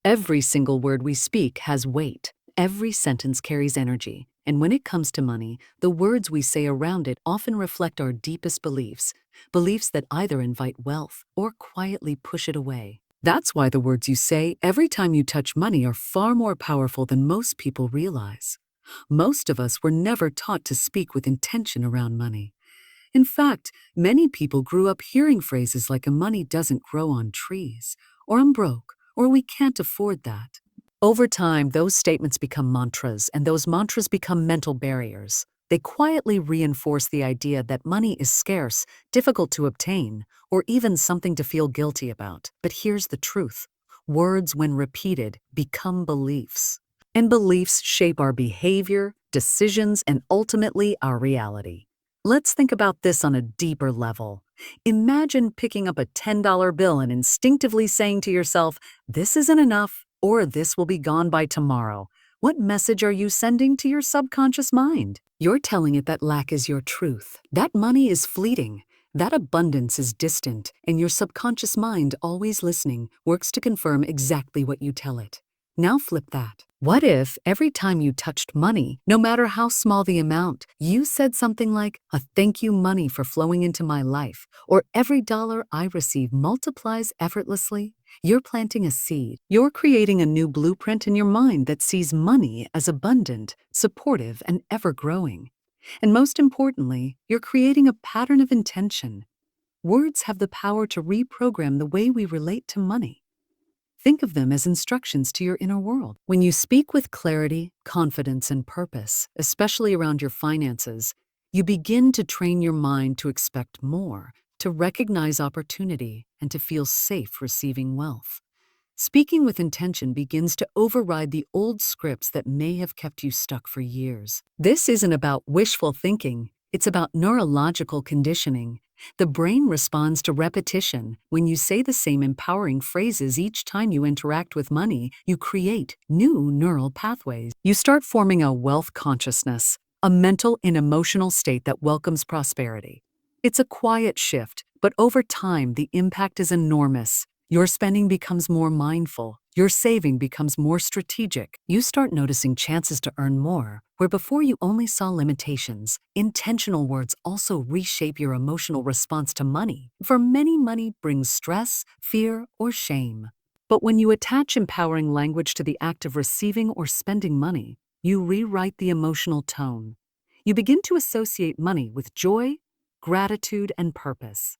Every single word we speak has weight. Every sentence carries energy. And when it comes to money, the words we say around it often reflect our deepest beliefs, beliefs that either invite wealth or quietly push it away. That's why the words you say every time you touch money are far more powerful than most people realize. Most of us were never taught to speak with intention around money. In fact, many people grew up hearing phrases like money doesn't grow on trees, or I'm broke, or we can't afford that. Over time, those statements become mantras, and those mantras become mental barriers. They quietly reinforce the idea that money is scarce, difficult to obtain, or even something to feel guilty about. But here's the truth. Words, when repeated, become beliefs. And beliefs shape our behavior, decisions, and ultimately our reality. Let's think about this on a deeper level. Imagine picking up a $10 bill and instinctively saying to yourself, "This isn't enough," or "This will be gone by tomorrow." What message are you sending to your subconscious mind? You're telling it that lack is your truth, that money is fleeting, that abundance is distant, and your subconscious mind, always listening, works to confirm exactly what you tell it. Now flip that. What if every time you touched money, no matter how small the amount, you said something like, "A thank you money for flowing into my life," or "Every dollar I receive multiplies effortlessly"? You're planting a seed. You're creating a new blueprint in your mind that sees money as abundant, supportive, and ever-growing. And most importantly, you're creating a pattern of intention. Words have the power to reprogram the way we relate to money. Think of them as instructions to your inner world. When you speak with clarity, confidence, and purpose, especially around your finances, you begin to train your mind to expect more, to recognize opportunity, and to feel safe receiving wealth. Speaking with intention begins to override the old scripts that may have kept you stuck for years. This isn't about wishful thinking, it's about neurological conditioning. The brain responds to repetition. When you say the same empowering phrases each time you interact with money, you create new neural pathways. You start forming a wealth consciousness, a mental and emotional state that welcomes prosperity. It's a quiet shift, but over time, the impact is enormous. Your spending becomes more mindful. Your saving becomes more strategic. You start noticing chances to earn more, where before you only saw limitations. Intentional words also reshape your emotional response to money. For many, money brings stress, fear, or shame. But when you attach empowering language to the act of receiving or spending money, you rewrite the emotional tone. You begin to associate money with joy, gratitude, and purpose.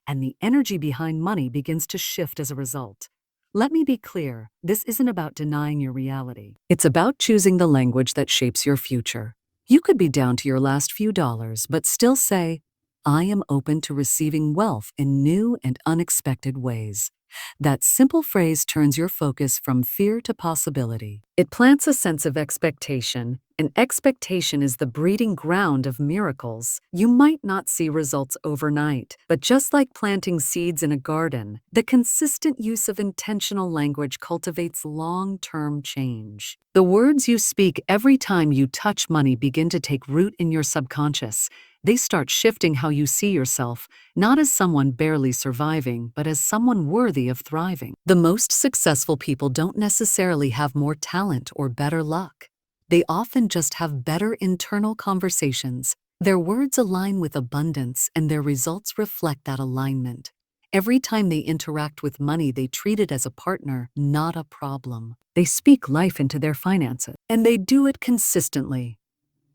And the energy behind money begins to shift as a result. Let me be clear, this isn't about denying your reality. It's about choosing the language that shapes your future. You could be down to your last few dollars, but still say, "I am open to receiving wealth in new and unexpected ways." That simple phrase turns your focus from fear to possibility. It plants a sense of expectation, and expectation is the breeding ground of miracles. You might not see results overnight, but just like planting seeds in a garden, the consistent use of intentional language cultivates long-term change. The words you speak every time you touch money begin to take root in your subconscious. They start shifting how you see yourself, not as someone barely surviving, but as someone worthy of thriving. The most successful people don't necessarily have more talent or better luck. They often just have better internal conversations. Their words align with abundance, and their results reflect that alignment. Every time they interact with money, they treat it as a partner, not a problem. They speak life into their finances, and they do it consistently.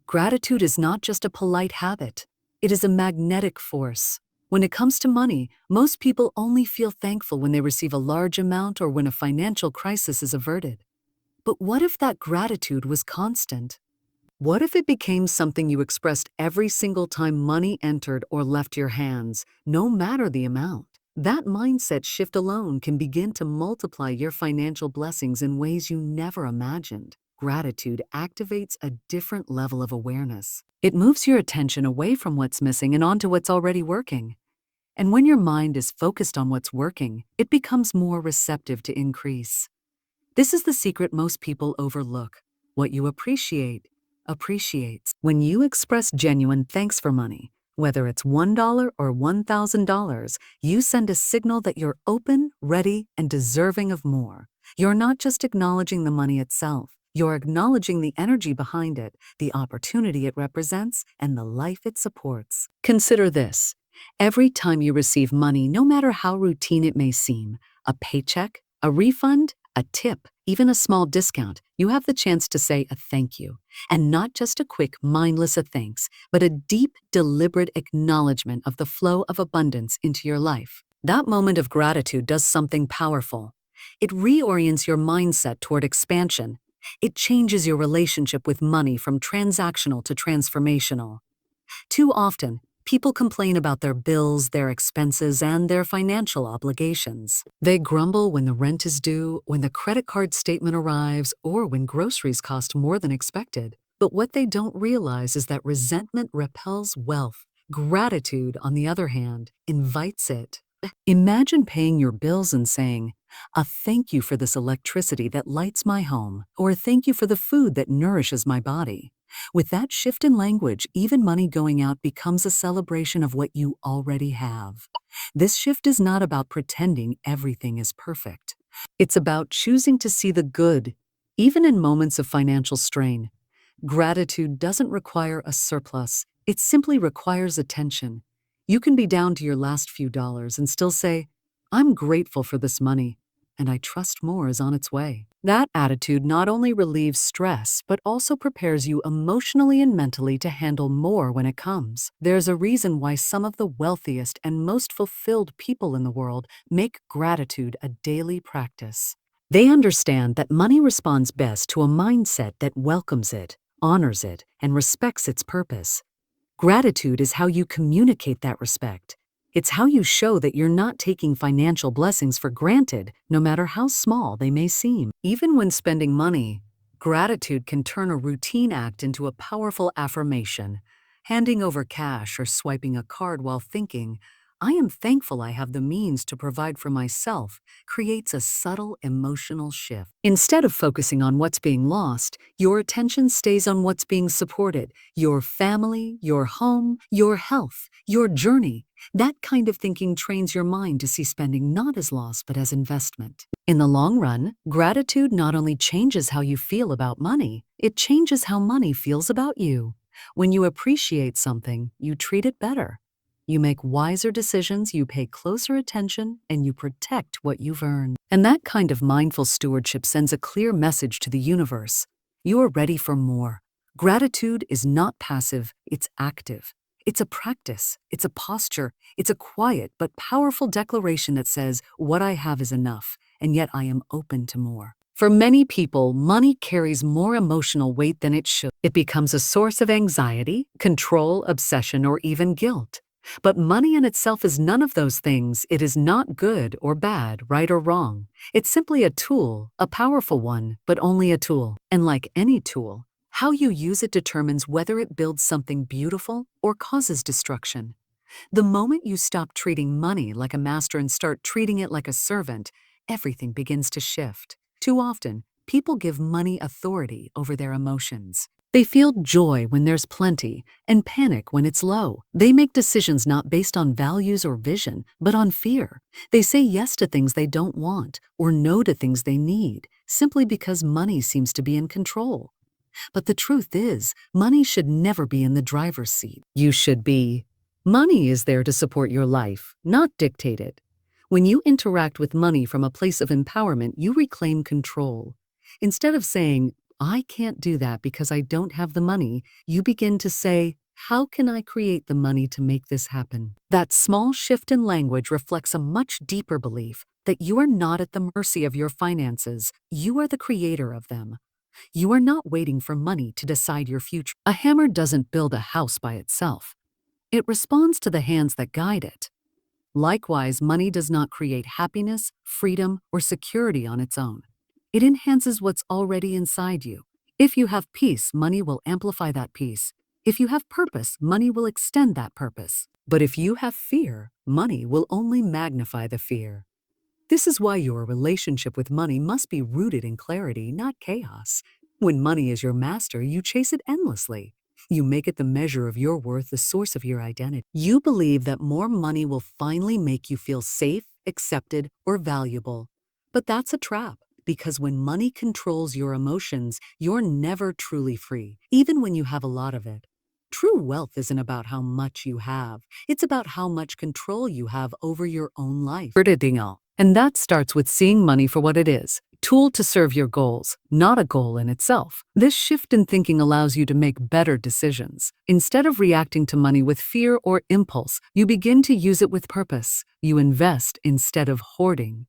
Gratitude is not just a polite habit, it is a magnetic force. When it comes to money, most people only feel thankful when they receive a large amount or when a financial crisis is averted. But what if that gratitude was constant? What if it became something you expressed every single time money entered or left your hands, no matter the amount? That mindset shift alone can begin to multiply your financial blessings in ways you never imagined. Gratitude activates a different level of awareness. It moves your attention away from what's missing and onto what's already working. And when your mind is focused on what's working, it becomes more receptive to increase. This is the secret most people overlook. What you appreciate, appreciates. When you express genuine thanks for money, Whether it's $1 or $1,000, you send a signal that you're open, ready, and deserving of more. You're not just acknowledging the money itself. You're acknowledging the energy behind it, the opportunity it represents, and the life it supports. Consider this. Every time you receive money, no matter how routine it may seem, a paycheck, a refund, a tip, even a small discount, you have the chance to say a thank you. And not just a quick, mindless a thanks, but a deep, deliberate acknowledgement of the flow of abundance into your life. That moment of gratitude does something powerful. It reorients your mindset toward expansion. It changes your relationship with money from transactional to transformational. Too often, people complain about their bills, their expenses, and their financial obligations. They grumble when the rent is due, when the credit card statement arrives, or when groceries cost more than expected. But what they don't realize is that resentment repels wealth. Gratitude, on the other hand, invites it. Imagine paying your bills and saying, "A thank you for this electricity that lights my home," or "A thank you for the food that nourishes my body." With that shift in language, even money going out becomes a celebration of what you already have. This shift is not about pretending everything is perfect. It's about choosing to see the good, even in moments of financial strain. Gratitude doesn't require a surplus, it simply requires attention. You can be down to your last few dollars and still say, "I'm grateful for this money, and I trust more is on its way." That attitude not only relieves stress, but also prepares you emotionally and mentally to handle more when it comes. There's a reason why some of the wealthiest and most fulfilled people in the world make gratitude a daily practice. They understand that money responds best to a mindset that welcomes it, honors it, and respects its purpose. Gratitude is how you communicate that respect. It's how you show that you're not taking financial blessings for granted, no matter how small they may seem. Even when spending money, gratitude can turn a routine act into a powerful affirmation. Handing over cash or swiping a card while thinking, "I am thankful I have the means to provide for myself," creates a subtle emotional shift. Instead of focusing on what's being lost, your attention stays on what's being supported: your family, your home, your health, your journey. That kind of thinking trains your mind to see spending not as loss but as investment. In the long run, gratitude not only changes how you feel about money, it changes how money feels about you. When you appreciate something, you treat it better. You make wiser decisions, you pay closer attention, and you protect what you've earned. And that kind of mindful stewardship sends a clear message to the universe. You are ready for more. Gratitude is not passive, it's active. It's a practice, it's a posture, it's a quiet but powerful declaration that says, "What I have is enough, and yet I am open to more." For many people, money carries more emotional weight than it should. It becomes a source of anxiety, control, obsession, or even guilt. But money in itself is none of those things. It is not good or bad, right or wrong. It's simply a tool, a powerful one, but only a tool. And like any tool, how you use it determines whether it builds something beautiful or causes destruction. The moment you stop treating money like a master and start treating it like a servant, everything begins to shift. Too often, people give money authority over their emotions. They feel joy when there's plenty and panic when it's low. They make decisions not based on values or vision, but on fear. They say yes to things they don't want or no to things they need, simply because money seems to be in control. But the truth is, money should never be in the driver's seat. You should be. Money is there to support your life, not dictate it. When you interact with money from a place of empowerment, you reclaim control. Instead of saying, "I can't do that because I don't have the money," you begin to say, "How can I create the money to make this happen?" That small shift in language reflects a much deeper belief that you are not at the mercy of your finances. You are the creator of them. You are not waiting for money to decide your future. A hammer doesn't build a house by itself. It responds to the hands that guide it. Likewise, money does not create happiness, freedom, or security on its own. It enhances what's already inside you. If you have peace, money will amplify that peace. If you have purpose, money will extend that purpose. But if you have fear, money will only magnify the fear. This is why your relationship with money must be rooted in clarity, not chaos. When money is your master, you chase it endlessly. You make it the measure of your worth, the source of your identity. You believe that more money will finally make you feel safe, accepted, or valuable. But that's a trap, because when money controls your emotions, you're never truly free, even when you have a lot of it. True wealth isn't about how much you have. It's about how much control you have over your own life. And that starts with seeing money for what it is, tool to serve your goals, not a goal in itself. This shift in thinking allows you to make better decisions. Instead of reacting to money with fear or impulse, you begin to use it with purpose. You invest instead of hoarding.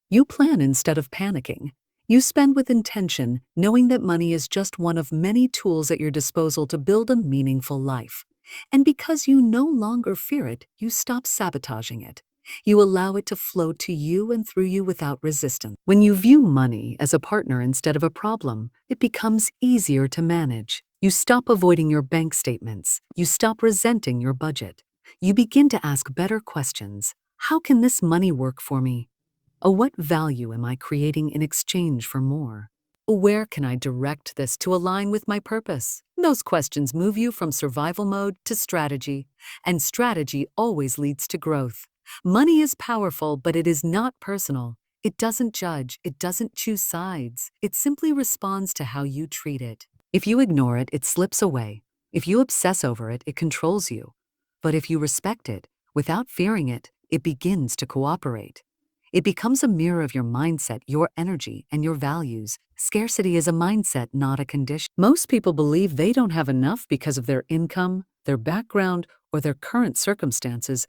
You plan instead of panicking. You spend with intention, knowing that money is just one of many tools at your disposal to build a meaningful life. And because you no longer fear it, you stop sabotaging it. You allow it to flow to you and through you without resistance. When you view money as a partner instead of a problem, it becomes easier to manage. You stop avoiding your bank statements. You stop resenting your budget. You begin to ask better questions. How can this money work for me? What value am I creating in exchange for more? Where can I direct this to align with my purpose? Those questions move you from survival mode to strategy, and strategy always leads to growth. Money is powerful, but it is not personal. It doesn't judge, it doesn't choose sides. It simply responds to how you treat it. If you ignore it, it slips away. If you obsess over it, it controls you. But if you respect it, without fearing it, it begins to cooperate. It becomes a mirror of your mindset, your energy, and your values. Scarcity is a mindset, not a condition. Most people believe they don't have enough because of their income, their background, or their current circumstances.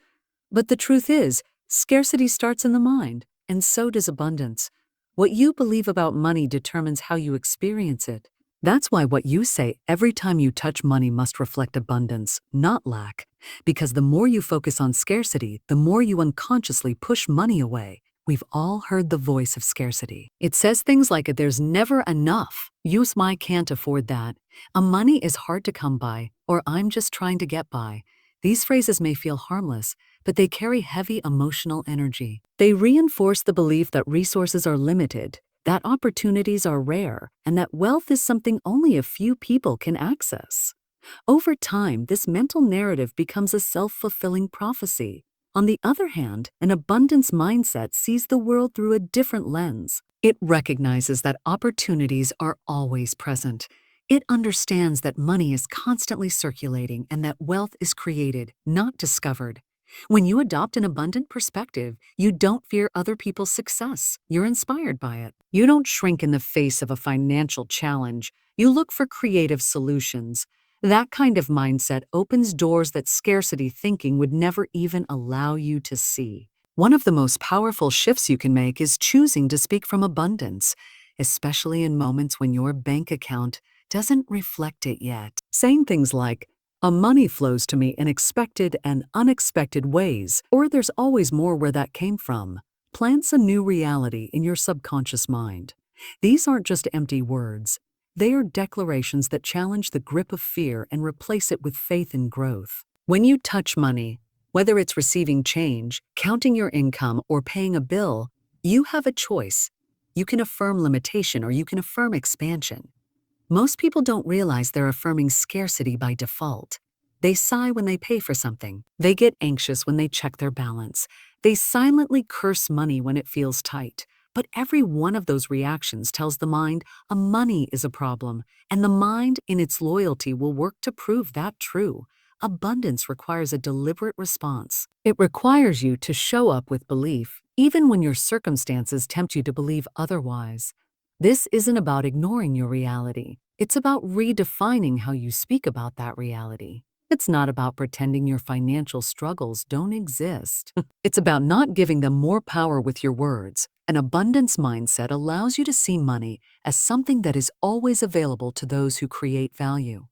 But the truth is, scarcity starts in the mind, and so does abundance. What you believe about money determines how you experience it. That's why what you say every time you touch money must reflect abundance, not lack. Because the more you focus on scarcity, the more you unconsciously push money away. We've all heard the voice of scarcity. It says things like, there's never enough. Use my can't afford that. Money is hard to come by, or I'm just trying to get by. These phrases may feel harmless, but they carry heavy emotional energy. They reinforce the belief that resources are limited, that opportunities are rare, and that wealth is something only a few people can access. Over time, this mental narrative becomes a self-fulfilling prophecy. On the other hand, an abundance mindset sees the world through a different lens. It recognizes that opportunities are always present. It understands that money is constantly circulating and that wealth is created, not discovered. When you adopt an abundant perspective, you don't fear other people's success. You're inspired by it. You don't shrink in the face of a financial challenge. You look for creative solutions. That kind of mindset opens doors that scarcity thinking would never even allow you to see. One of the most powerful shifts you can make is choosing to speak from abundance, especially in moments when your bank account doesn't reflect it yet. Saying things like, money flows to me in expected and unexpected ways, or there's always more where that came from, plants a new reality in your subconscious mind. These aren't just empty words. They are declarations that challenge the grip of fear and replace it with faith and growth. When you touch money, whether it's receiving change, counting your income, or paying a bill, you have a choice. You can affirm limitation or you can affirm expansion. Most people don't realize they're affirming scarcity by default. They sigh when they pay for something. They get anxious when they check their balance. They silently curse money when it feels tight. But every one of those reactions tells the mind money is a problem, and the mind, in its loyalty, will work to prove that true. Abundance requires a deliberate response. It requires you to show up with belief, even when your circumstances tempt you to believe otherwise. This isn't about ignoring your reality. It's about redefining how you speak about that reality. It's not about pretending your financial struggles don't exist. It's about not giving them more power with your words. An abundance mindset allows you to see money as something that is always available to those who create value.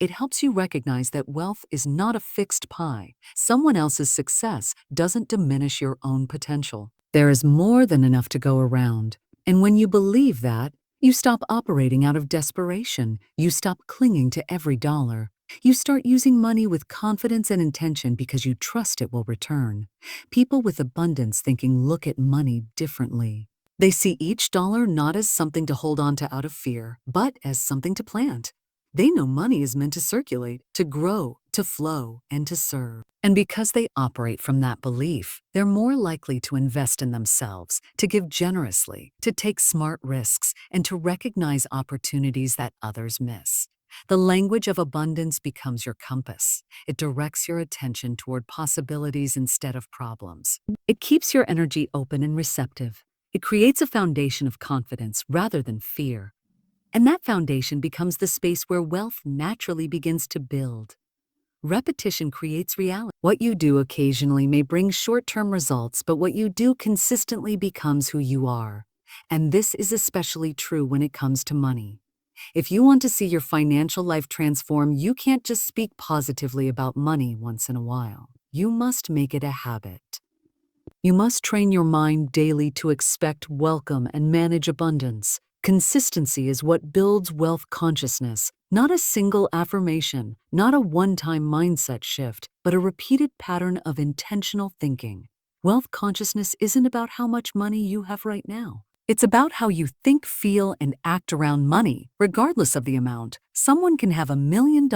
It helps you recognize that wealth is not a fixed pie. Someone else's success doesn't diminish your own potential. There is more than enough to go around. And when you believe that, you stop operating out of desperation. You stop clinging to every dollar. You start using money with confidence and intention because you trust it will return. People with abundance thinking look at money differently. They see each dollar not as something to hold on to out of fear, but as something to plant. They know money is meant to circulate, to grow, to flow, and to serve. And because they operate from that belief, they're more likely to invest in themselves, to give generously, to take smart risks, and to recognize opportunities that others miss. The language of abundance becomes your compass. It directs your attention toward possibilities instead of problems. It keeps your energy open and receptive. It creates a foundation of confidence rather than fear. And that foundation becomes the space where wealth naturally begins to build. Repetition creates reality. What you do occasionally may bring short-term results, but what you do consistently becomes who you are. And this is especially true when it comes to money. If you want to see your financial life transform, you can't just speak positively about money once in a while. You must make it a habit. You must train your mind daily to expect welcome and manage abundance. Consistency is what builds wealth consciousness, not a single affirmation, not a one-time mindset shift, but a repeated pattern of intentional thinking. Wealth consciousness isn't about how much money you have right now. It's about how you think, feel, and act around money, regardless of the amount. Someone can have $1 million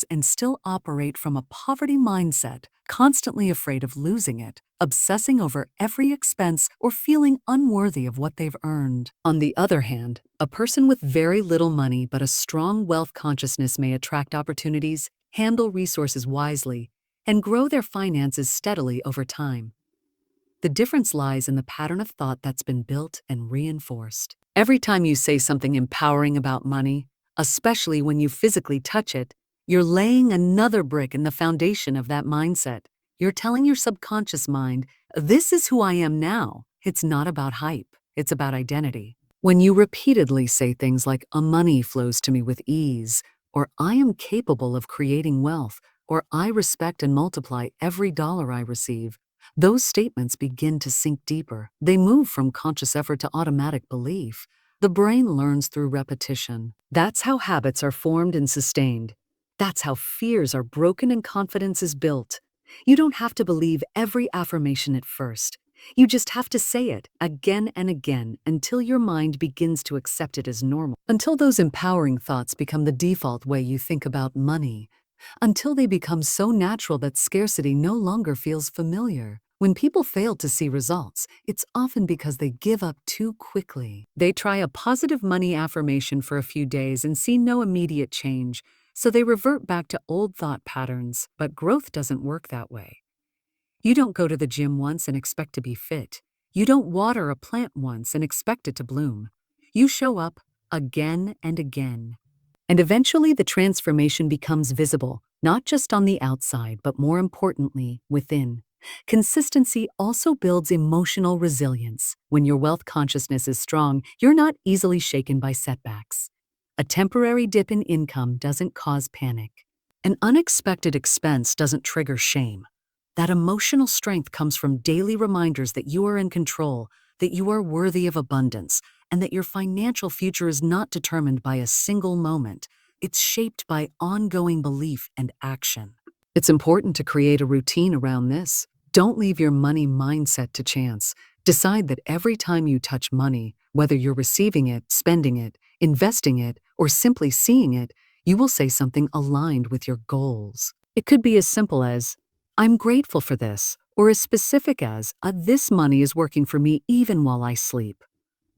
and still operate from a poverty mindset, constantly afraid of losing it, obsessing over every expense, or feeling unworthy of what they've earned. On the other hand, a person with very little money but a strong wealth consciousness may attract opportunities, handle resources wisely, and grow their finances steadily over time. The difference lies in the pattern of thought that's been built and reinforced. Every time you say something empowering about money, especially when you physically touch it, you're laying another brick in the foundation of that mindset. You're telling your subconscious mind, this is who I am now. It's not about hype, it's about identity. When you repeatedly say things like, money flows to me with ease, or I am capable of creating wealth, or I respect and multiply every dollar I receive, those statements begin to sink deeper. They move from conscious effort to automatic belief. The brain learns through repetition. That's how habits are formed and sustained. That's how fears are broken and confidence is built. You don't have to believe every affirmation at first. You just have to say it again and again until your mind begins to accept it as normal. Until those empowering thoughts become the default way you think about money. Until they become so natural that scarcity no longer feels familiar. When people fail to see results, it's often because they give up too quickly. They try a positive money affirmation for a few days and see no immediate change, so they revert back to old thought patterns. But growth doesn't work that way. You don't go to the gym once and expect to be fit. You don't water a plant once and expect it to bloom. You show up again and again. And eventually the transformation becomes visible, not just on the outside, but more importantly, within. Consistency also builds emotional resilience. When your wealth consciousness is strong, you're not easily shaken by setbacks. A temporary dip in income doesn't cause panic. An unexpected expense doesn't trigger shame. That emotional strength comes from daily reminders that you are in control, that you are worthy of abundance, and that your financial future is not determined by a single moment. It's shaped by ongoing belief and action. It's important to create a routine around this. Don't leave your money mindset to chance. Decide that every time you touch money, whether you're receiving it, spending it, investing it, or simply seeing it, you will say something aligned with your goals. It could be as simple as, I'm grateful for this, or as specific as, this money is working for me even while I sleep.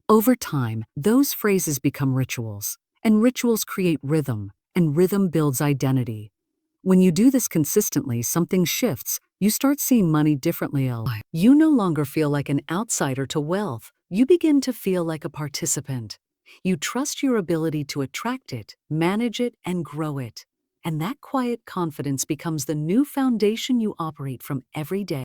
Over time, those phrases become rituals, and rituals create rhythm, and rhythm builds identity. When you do this consistently, something shifts. You start seeing money differently. You no longer feel like an outsider to wealth. You begin to feel like a participant. You trust your ability to attract it, manage it, and grow it. And that quiet confidence becomes the new foundation you operate from every day.